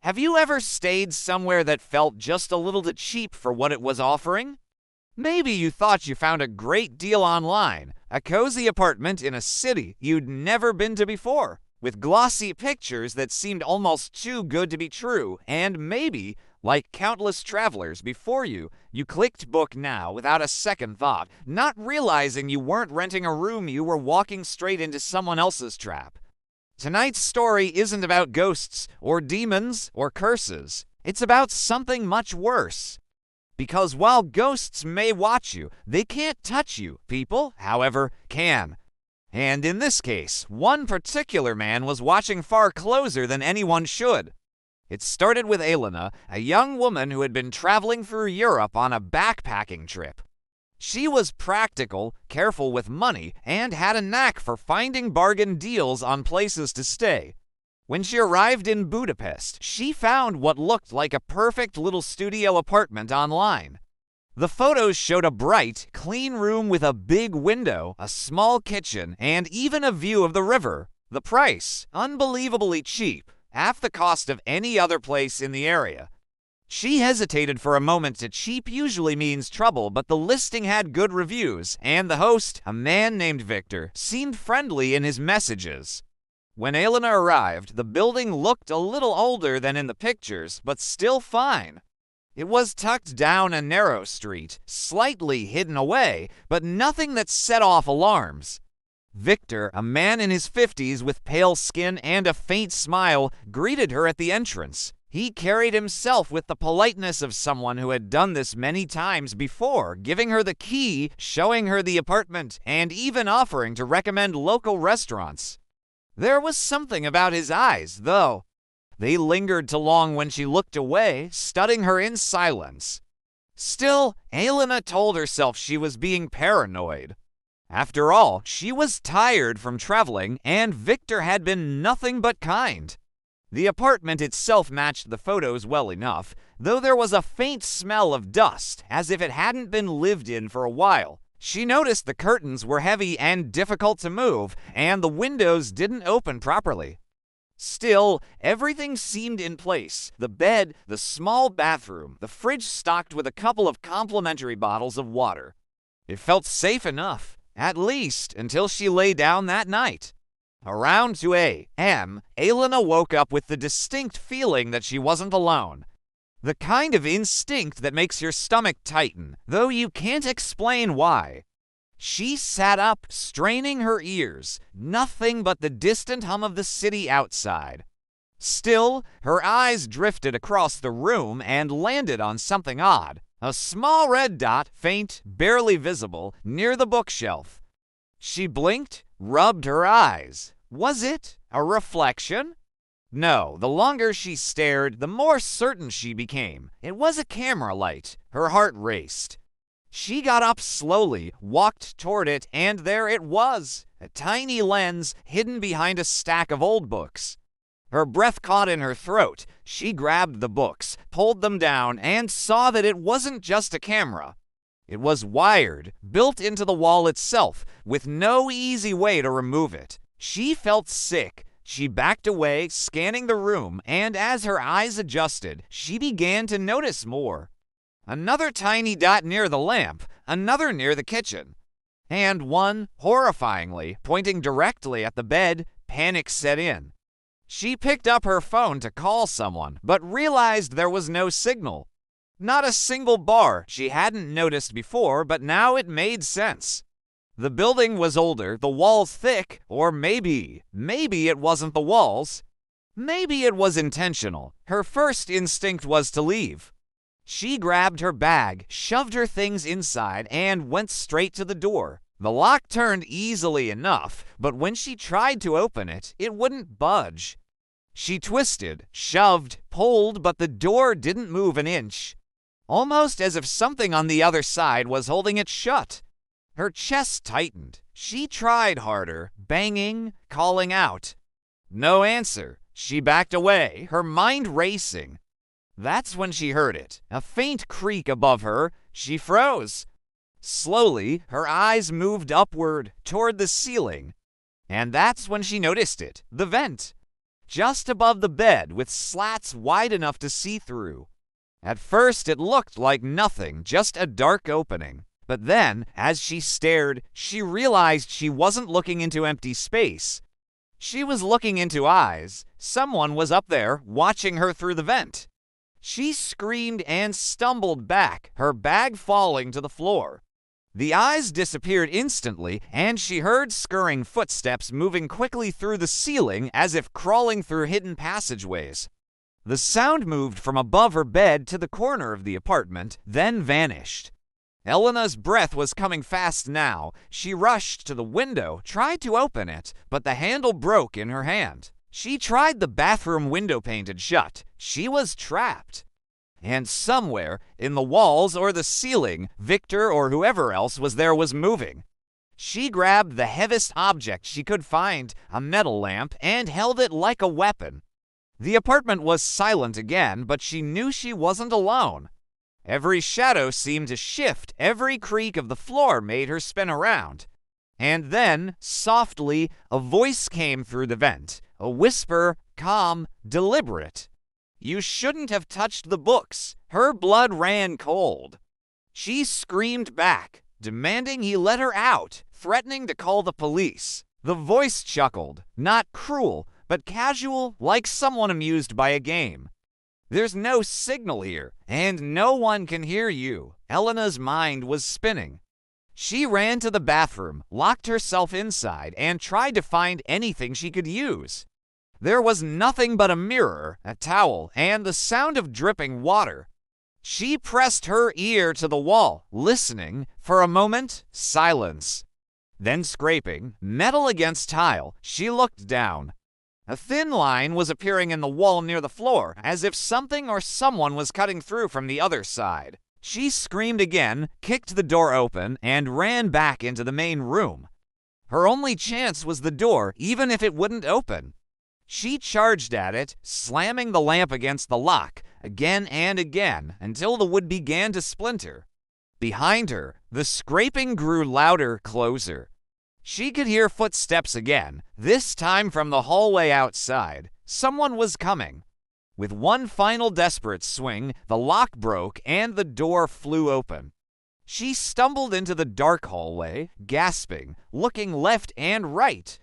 Have you ever stayed somewhere that felt just a little bit cheap for what it was offering? Maybe you thought you found a great deal online, a cozy apartment in a city you'd never been to before, with glossy pictures that seemed almost too good to be true, and maybe, like countless travelers before you, you clicked book now without a second thought, not realizing you weren't renting a room, you were walking straight into someone else's trap. Tonight's story isn't about ghosts or demons or curses. It's about something much worse. Because while ghosts may watch you, they can't touch you. People, however, can. And in this case, one particular man was watching far closer than anyone should. It started with Elena, a young woman who had been traveling through Europe on a backpacking trip. She was practical, careful with money, and had a knack for finding bargain deals on places to stay. When she arrived in Budapest, she found what looked like a perfect little studio apartment online. The photos showed a bright, clean room with a big window, a small kitchen, and even a view of the river. The price, unbelievably cheap, half the cost of any other place in the area. She hesitated for a moment. Cheap usually means trouble, but the listing had good reviews, and the host, a man named Victor, seemed friendly in his messages. When Elena arrived, the building looked a little older than in the pictures, but still fine. It was tucked down a narrow street, slightly hidden away, but nothing that set off alarms. Victor, a man in his 50s with pale skin and a faint smile, greeted her at the entrance. He carried himself with the politeness of someone who had done this many times before, giving her the key, showing her the apartment, and even offering to recommend local restaurants. There was something about his eyes, though. They lingered too long when she looked away, studying her in silence. Still, Elena told herself she was being paranoid. After all, she was tired from traveling, and Victor had been nothing but kind. The apartment itself matched the photos well enough, though there was a faint smell of dust, as if it hadn't been lived in for a while. She noticed the curtains were heavy and difficult to move, and the windows didn't open properly. Still, everything seemed in place. The bed, the small bathroom, the fridge stocked with a couple of complimentary bottles of water. It felt safe enough, at least until she lay down that night. Around 2 a.m., Elena woke up with the distinct feeling that she wasn't alone. The kind of instinct that makes your stomach tighten, though you can't explain why. She sat up, straining her ears, nothing but the distant hum of the city outside. Still, her eyes drifted across the room and landed on something odd, a small red dot, faint, barely visible, near the bookshelf. She blinked, rubbed her eyes. Was it a reflection? No, the longer she stared, the more certain she became. It was a camera light. Her heart raced. She got up slowly, walked toward it, and there it was, a tiny lens hidden behind a stack of old books. Her breath caught in her throat. She grabbed the books, pulled them down, and saw that it wasn't just a camera. It was wired, built into the wall itself, with no easy way to remove it. She felt sick. She backed away, scanning the room, and as her eyes adjusted, she began to notice more. Another tiny dot near the lamp, another near the kitchen, and one, horrifyingly, pointing directly at the bed. Panic set in. She picked up her phone to call someone, but realized there was no signal. Not a single bar. She hadn't noticed before, but now it made sense. The building was older, the walls thick, or maybe it wasn't the walls. Maybe it was intentional. Her first instinct was to leave. She grabbed her bag, shoved her things inside, and went straight to the door. The lock turned easily enough, but when she tried to open it, it wouldn't budge. She twisted, shoved, pulled, but the door didn't move an inch. Almost as if something on the other side was holding it shut. Her chest tightened. She tried harder, banging, calling out. No answer. She backed away, her mind racing. That's when she heard it, a faint creak above her. She froze. Slowly, her eyes moved upward, toward the ceiling. And that's when she noticed it, the vent. just above the bed with slats wide enough to see through. At first it looked like nothing, just a dark opening. But then, as she stared, she realized she wasn't looking into empty space. She was looking into eyes. Someone was up there, watching her through the vent. She screamed and stumbled back, her bag falling to the floor. The eyes disappeared instantly, and she heard scurrying footsteps moving quickly through the ceiling as if crawling through hidden passageways. The sound moved from above her bed to the corner of the apartment, then vanished. Elena's breath was coming fast now. She rushed to the window, tried to open it, but the handle broke in her hand. She tried the bathroom window painted shut. She was trapped. And somewhere, in the walls or the ceiling, Victor or whoever else was there was moving. She grabbed the heaviest object she could find, a metal lamp, and held it like a weapon. The apartment was silent again, but she knew she wasn't alone. Every shadow seemed to shift, every creak of the floor made her spin around. And then, softly, a voice came through the vent, a whisper, calm, deliberate. You shouldn't have touched the books. Her blood ran cold. She screamed back, demanding he let her out, threatening to call the police. The voice chuckled, not cruel, but casual, like someone amused by a game. There's no signal here, and no one can hear you. Elena's mind was spinning. She ran to the bathroom, locked herself inside, and tried to find anything she could use. There was nothing but a mirror, a towel, and the sound of dripping water. She pressed her ear to the wall, listening. For a moment, silence. Then scraping, metal against tile, she looked down. A thin line was appearing in the wall near the floor, as if something or someone was cutting through from the other side. She screamed again, kicked the door open, and ran back into the main room. Her only chance was the door, even if it wouldn't open. She charged at it, slamming the lamp against the lock, again and again, until the wood began to splinter. Behind her, the scraping grew louder, closer. She could hear footsteps again, this time from the hallway outside. Someone was coming. With one final desperate swing, the lock broke and the door flew open. She stumbled into the dark hallway, gasping, looking left and right.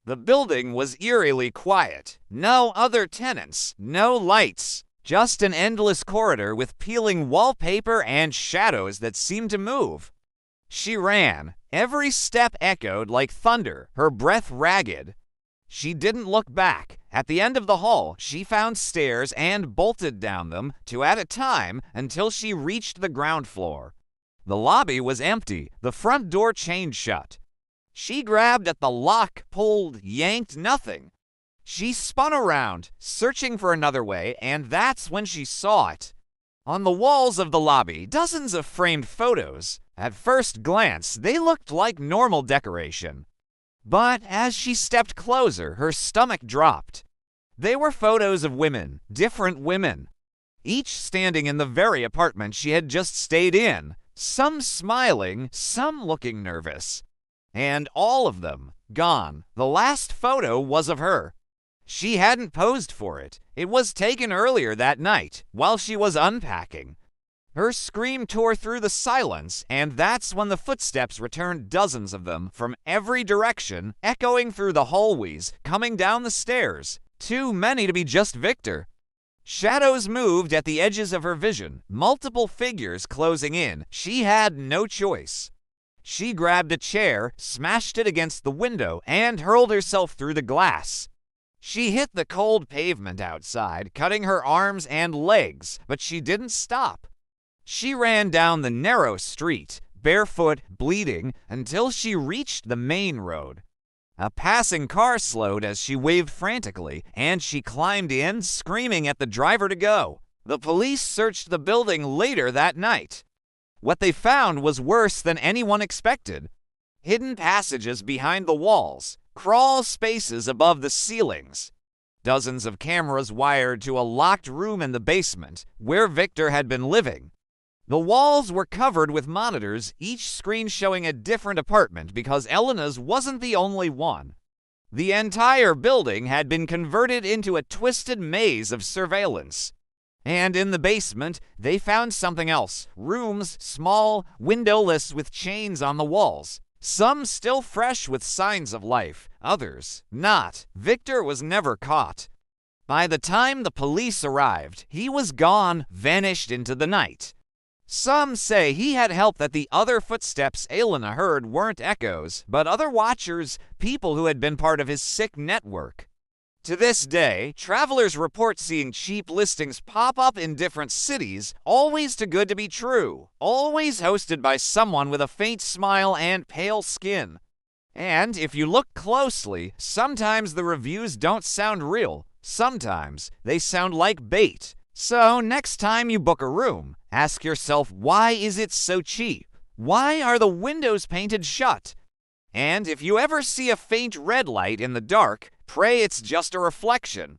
The building was eerily quiet. No other tenants, no lights. Just an endless corridor with peeling wallpaper and shadows that seemed to move. She ran. Every step echoed like thunder, her breath ragged. She didn't look back. At the end of the hall, she found stairs and bolted down them, two at a time, until she reached the ground floor. The lobby was empty, the front door chained shut. She grabbed at the lock, pulled, yanked, nothing. She spun around, searching for another way, and that's when she saw it. On the walls of the lobby, dozens of framed photos. At first glance, they looked like normal decoration. But as she stepped closer, her stomach dropped. They were photos of women, different women, each standing in the very apartment she had just stayed in, some smiling, some looking nervous. And all of them gone. The last photo was of her. She hadn't posed for it. It was taken earlier that night, while she was unpacking. Her scream tore through the silence, and that's when the footsteps returned, dozens of them, from every direction, echoing through the hallways, coming down the stairs. Too many to be just Victor. Shadows moved at the edges of her vision, multiple figures closing in. She had no choice. She grabbed a chair, smashed it against the window, and hurled herself through the glass. She hit the cold pavement outside, cutting her arms and legs, but she didn't stop. She ran down the narrow street, barefoot, bleeding, until she reached the main road. A passing car slowed as she waved frantically, and she climbed in, screaming at the driver to go. The police searched the building later that night. What they found was worse than anyone expected. Hidden passages behind the walls, crawl spaces above the ceilings. Dozens of cameras wired to a locked room in the basement, where Victor had been living. The walls were covered with monitors, each screen showing a different apartment because Elena's wasn't the only one. The entire building had been converted into a twisted maze of surveillance. And in the basement, they found something else. Rooms, small, windowless with chains on the walls. Some still fresh with signs of life, others not. Victor was never caught. By the time the police arrived, he was gone, vanished into the night. Some say he had help that the other footsteps Elena heard weren't echoes, but other watchers, people who had been part of his sick network. To this day, travelers report seeing cheap listings pop up in different cities, always too good to be true, always hosted by someone with a faint smile and pale skin. And if you look closely, sometimes the reviews don't sound real, sometimes they sound like bait. So next time you book a room, ask yourself, why is it so cheap? Why are the windows painted shut? And if you ever see a faint red light in the dark, pray it's just a reflection.